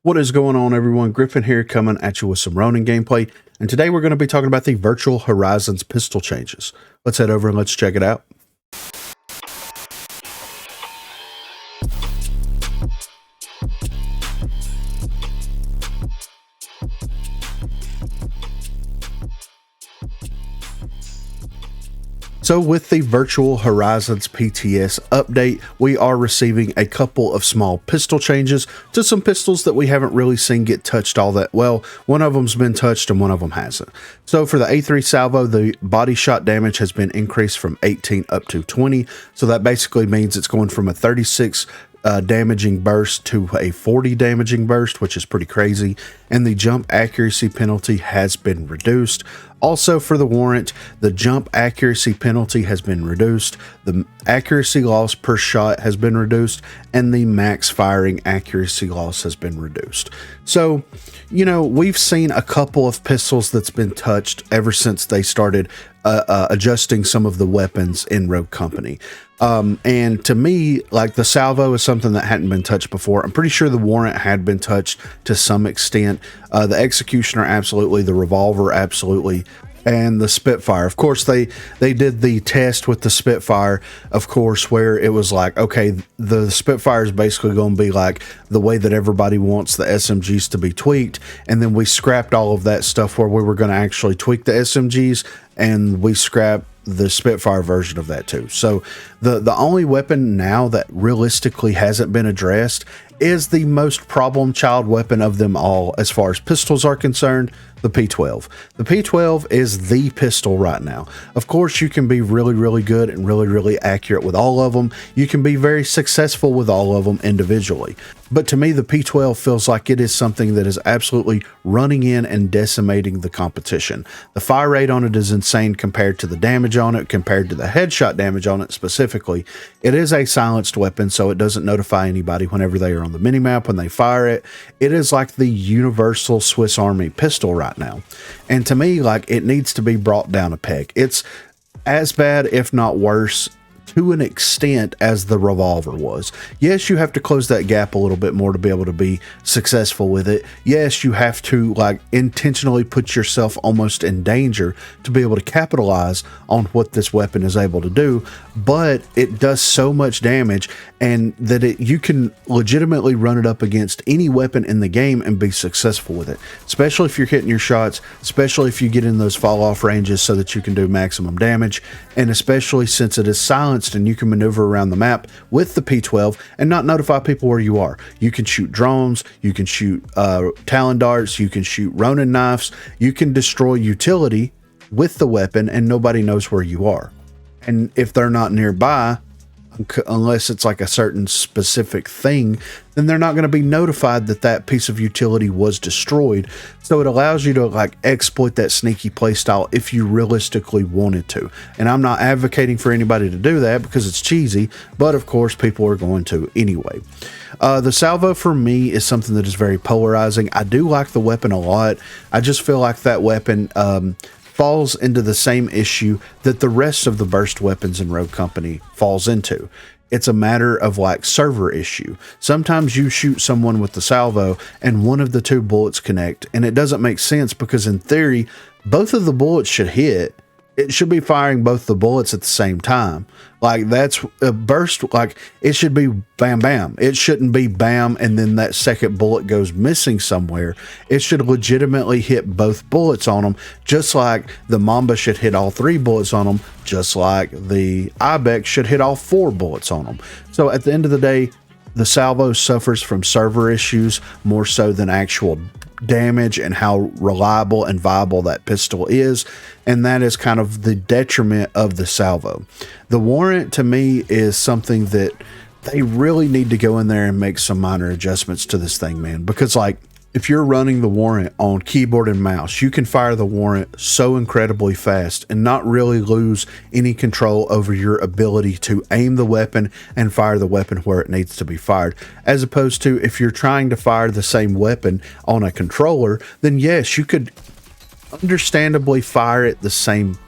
What is going on, everyone? Griffin here, coming at you with some Ronin gameplay, and today we're going to be talking about the Virtual Horizons pistol changes. Let's head over and let's check it out. So with the Virtual Horizons PTS update, we are receiving a couple of small pistol changes to some pistols that we haven't really seen get touched all that well. One of them's been touched and one of them hasn't. So for the A3 salvo, the body shot damage has been increased from 18 up to 20. So that basically means it's going from a 36 damaging burst to a 40 damaging burst, which is pretty crazy. And the jump accuracy penalty has been reduced. Also for the warrant, the jump accuracy penalty has been reduced, the accuracy loss per shot has been reduced, and the max firing accuracy loss has been reduced. So, you know, we've seen a couple of pistols that's been touched ever since they started adjusting some of the weapons in Rogue Company. And to me, like, the salvo is something that hadn't been touched before. I'm pretty sure the warrant had been touched to some extent. The executioner, absolutely. The revolver, absolutely. And the Spitfire, of course, they did the test with the Spitfire, of course, where it was like, okay, the Spitfire is basically going to be like the way that everybody wants the SMGs to be tweaked. And then we scrapped all of that stuff where we were going to actually tweak the SMGs, and we scrapped the Spitfire version of that too. So the only weapon now that realistically hasn't been addressed is the most problem child weapon of them all as far as pistols are concerned, the P12. The P12 is the pistol right now. Of course, you can be really, really good and really, really accurate with all of them. You can be very successful with all of them individually. But to me, the P12 feels like it is something that is absolutely running in and decimating the competition. The fire rate on it is insane compared to the damage on it, compared to the headshot damage on it specifically. It is a silenced weapon, so it doesn't notify anybody whenever they are on the minimap when they fire it. It is like the universal Swiss Army pistol right now. And to me, like, it needs to be brought down a peg. It's as bad, if not worse, to an extent as the revolver was. Yes, you have to close that gap a little bit more to be able to be successful with it. Yes, you have to, like, intentionally put yourself almost in danger to be able to capitalize on what this weapon is able to do, but it does so much damage, and that you can legitimately run it up against any weapon in the game and be successful with it, especially if you're hitting your shots, especially if you get in those fall off ranges so that you can do maximum damage, and especially since it is silenced and you can maneuver around the map with the P12 and not notify people where you are. You can shoot drones, you can shoot Talon darts, you can shoot Ronin knives, you can destroy utility with the weapon and nobody knows where you are. And if they're not nearby, unless it's like a certain specific thing, then they're not going to be notified that that piece of utility was destroyed. So it allows you to, like, exploit that sneaky playstyle if you realistically wanted to. And I'm not advocating for anybody to do that because it's cheesy, but of course people are going to anyway. The salvo for me is something that is very polarizing. I do like the weapon a lot. I just feel like that weapon falls into the same issue that the rest of the burst weapons in Rogue Company falls into. It's a matter of, like, server issue. Sometimes you shoot someone with the salvo and one of the two bullets connect, and it doesn't make sense because in theory, both of the bullets should hit. It should be firing both the bullets at the same time. Like, that's a burst. Like, it should be bam, bam. It shouldn't be bam and then that second bullet goes missing somewhere. It should legitimately hit both bullets on them, just like the Mamba should hit all 3 bullets on them, just like the Ibex should hit all 4 bullets on them. So at the end of the day, the salvo suffers from server issues more so than actual damage and how reliable and viable that pistol is, and that is kind of the detriment of the salvo. The warrant, to me, is something that they really need to go in there and make some minor adjustments to this thing, man, because, like, if you're running the warrant on keyboard and mouse, you can fire the warrant so incredibly fast and not really lose any control over your ability to aim the weapon and fire the weapon where it needs to be fired. As opposed to if you're trying to fire the same weapon on a controller, then yes, you could understandably fire it the same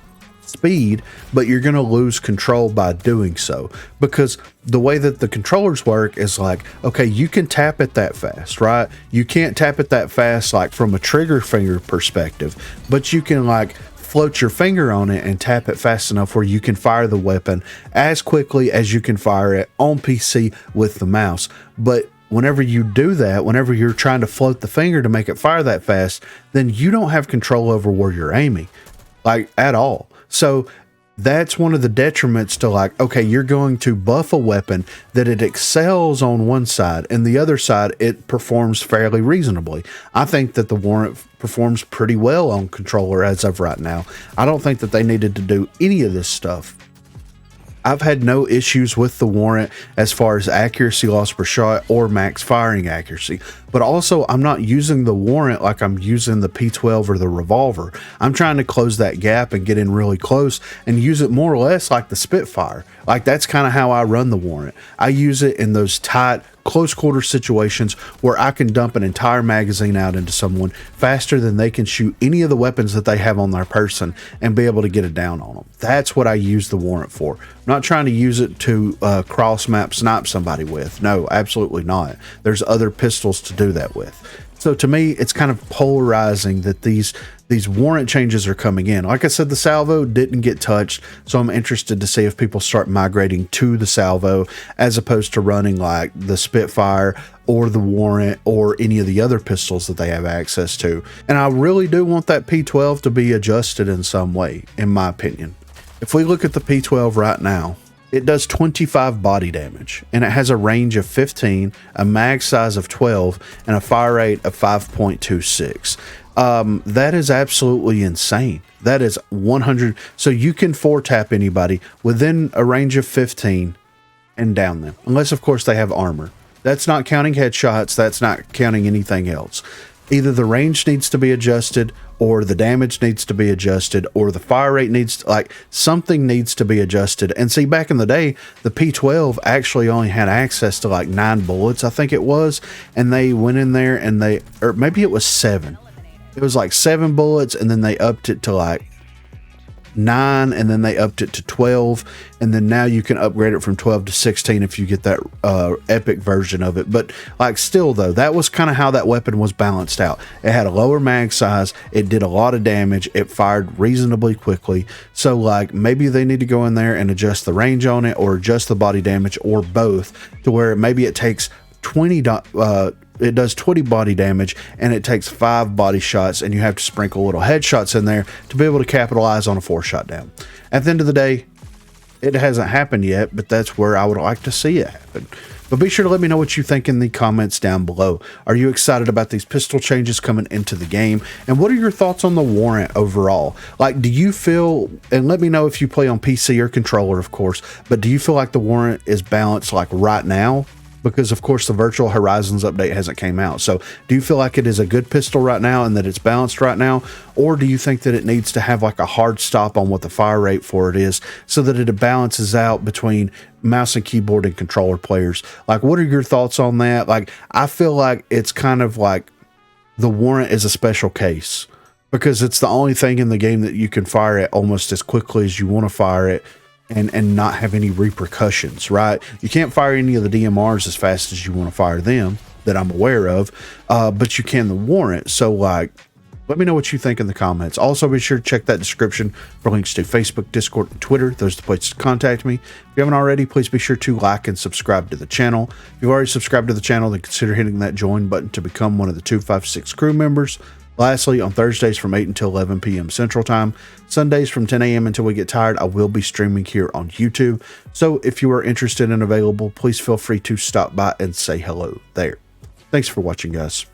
speed, but you're going to lose control by doing so, because the way that the controllers work is like, okay, you can tap it that fast, right? You can't tap it that fast like from a trigger finger perspective, but you can like float your finger on it and tap it fast enough where you can fire the weapon as quickly as you can fire it on PC with the mouse. But whenever you do that, whenever you're trying to float the finger to make it fire that fast, then you don't have control over where you're aiming, like at all. So that's one of the detriments to like, okay, you're going to buff a weapon that it excels on one side and the other side, it performs fairly reasonably. I think that the Warrant performs pretty well on controller as of right now. I don't think that they needed to do any of this stuff. I've had no issues with the Warrant as far as accuracy loss per shot or max firing accuracy, but also I'm not using the Warrant like I'm using the P12 or the revolver. I'm trying to close that gap and get in really close and use it more or less like the Spitfire. Like that's kind of how I run the Warrant. I use it in those tight, close quarter situations where I can dump an entire magazine out into someone faster than they can shoot any of the weapons that they have on their person and be able to get it down on them. That's what I use the Warrant for. I'm not trying to use it to cross map snipe somebody with. No, absolutely not. There's other pistols to do that with. So to me, it's kind of polarizing that these Warrant changes are coming in. Like I said, the salvo didn't get touched, so I'm interested to see if people start migrating to the salvo as opposed to running like the Spitfire or the Warrant or any of the other pistols that they have access to. And I really do want that P12 to be adjusted in some way, in my opinion. If we look at the P12 right now, it does 25 body damage, and it has a range of 15, a mag size of 12, and a fire rate of 5.26. That is absolutely insane. That is 100. So you can 4-tap anybody within a range of 15 and down them, unless of course they have armor. That's not counting headshots. That's not counting anything else. Either the range needs to be adjusted, or the damage needs to be adjusted, or the fire rate needs to, like, something needs to be adjusted. And see, back in the day, the P12 actually only had access to like 9 bullets, I think it was, and they went in there and or maybe it was 7. It was like 7 bullets, and then they upped it to like 9, and then they upped it to 12, and then now you can upgrade it from 12 to 16 if you get that epic version of it. But like still though, that was kind of how that weapon was balanced out. It had a lower mag size, it did a lot of damage, it fired reasonably quickly. So like maybe they need to go in there and adjust the range on it, or adjust the body damage, or both, to where maybe it takes 20 it does 20 body damage and it takes 5 body shots, and you have to sprinkle little headshots in there to be able to capitalize on a 4-shot down. At the end of the day, it hasn't happened yet, but that's where I would like to see it happen. But be sure to let me know what you think in the comments down below. Are you excited about these pistol changes coming into the game? And what are your thoughts on the Warrant overall? Like, do you feel, and let me know if you play on PC or controller, of course, but do you feel like the Warrant is balanced like right now? Because of course the Virtual Horizons update hasn't came out. So do you feel like it is a good pistol right now and that it's balanced right now? Or do you think that it needs to have like a hard stop on what the fire rate for it is, so that it balances out between mouse and keyboard and controller players? Like, what are your thoughts on that? Like, I feel like it's kind of like the Warrant is a special case, because it's the only thing in the game that you can fire it almost as quickly as you want to fire it, and not have any repercussions, right? You can't fire any of the DMRs as fast as you want to fire them, that I'm aware of, but you can the Warrant. So like, let me know what you think in the comments. Also, be sure to check that description for links to Facebook, Discord, and Twitter. Those are the places to contact me. If you haven't already, please be sure to like and subscribe to the channel. If you've already subscribed to the channel, then consider hitting that join button to become one of the 256 crew members. Lastly, on Thursdays from 8 until 11 p.m. Central Time, Sundays from 10 a.m. until we get tired, I will be streaming here on YouTube. So if you are interested and available, please feel free to stop by and say hello there. Thanks for watching, guys.